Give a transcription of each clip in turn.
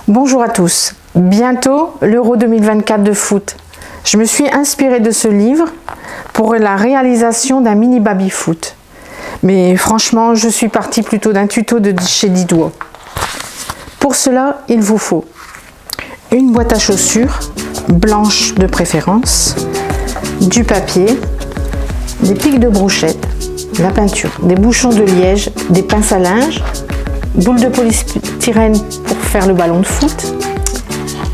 Bonjour à tous, bientôt l'Euro 2024 de foot. Je me suis inspirée de ce livre pour la réalisation d'un mini baby-foot. Mais franchement, je suis partie plutôt d'un tuto de chez Didouo. Pour cela, il vous faut une boîte à chaussures, blanche de préférence, du papier, des pics de brochette, la peinture, des bouchons de liège, des pinces à linge, boule de polystyrène pour faire le ballon de foot,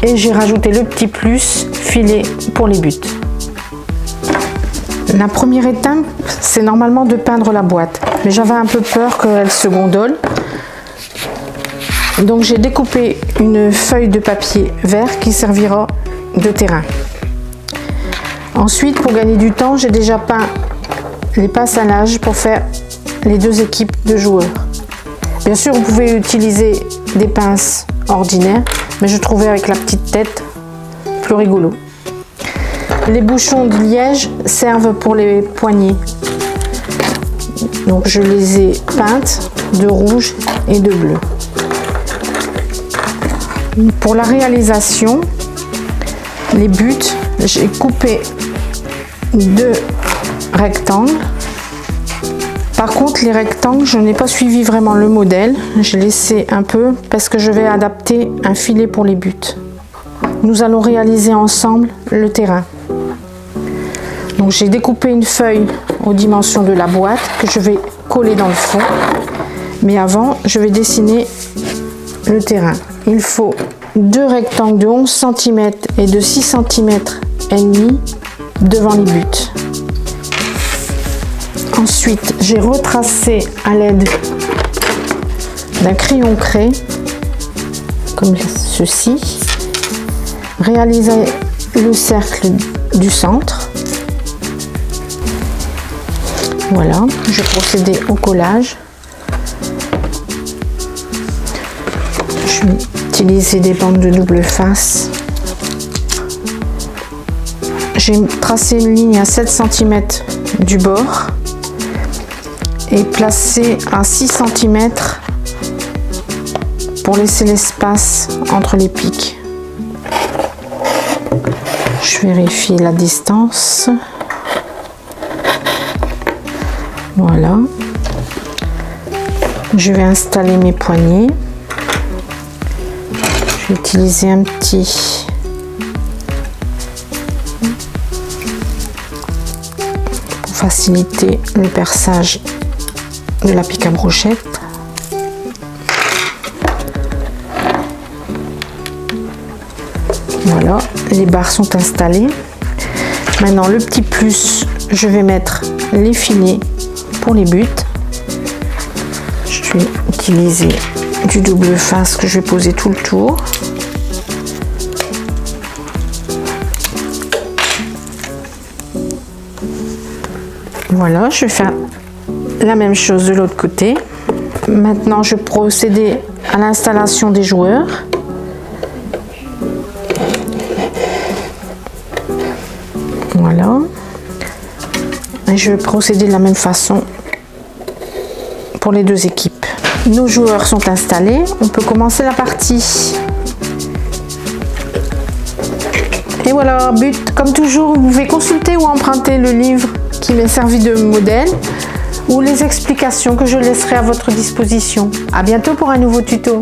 et j'ai rajouté le petit plus, filet pour les buts. La première étape, c'est normalement de peindre la boîte, mais j'avais un peu peur qu'elle se gondole. Donc j'ai découpé une feuille de papier vert qui servira de terrain. Ensuite, pour gagner du temps, j'ai déjà peint les pinces à linge pour faire les deux équipes de joueurs. Bien sûr, vous pouvez utiliser des pinces ordinaires, mais je trouvais avec la petite tête plus rigolo. Les bouchons de liège servent pour les poignées. Donc je les ai peintes de rouge et de bleu. Pour la réalisation, les buts, j'ai coupé deux rectangles. Par contre, les rectangles, je n'ai pas suivi vraiment le modèle. J'ai laissé un peu parce que je vais adapter un filet pour les buts. Nous allons réaliser ensemble le terrain. Donc j'ai découpé une feuille aux dimensions de la boîte que je vais coller dans le fond. Mais avant, je vais dessiner le terrain. Il faut deux rectangles de 11 cm et de 6 cm et demi devant les buts. Ensuite, j'ai retracé à l'aide d'un crayon craie, comme ceci, réaliser le cercle du centre. Voilà, je vais procéder au collage. Je vais utiliser des bandes de double face. J'ai tracé une ligne à 7 cm du bord et placé à 6 cm pour laisser l'espace entre les pics. Je vérifie la distance. Voilà. Je vais installer mes poignées. Je vais utiliser un petit pour faciliter le perçage de la pique à brochette. Voilà, les barres sont installées. Maintenant, le petit plus, je vais mettre les filets pour les buts. Je vais utiliser du double face que je vais poser tout le tour. Voilà, je vais faire la même chose de l'autre côté. Maintenant, je vais procéder à l'installation des joueurs. Voilà. Et je vais procéder de la même façon pour les deux équipes. Nos joueurs sont installés. On peut commencer la partie. Et voilà, but. Comme toujours, vous pouvez consulter ou emprunter le livre qui m'est servi de modèle ou les explications que je laisserai à votre disposition. À bientôt pour un nouveau tuto.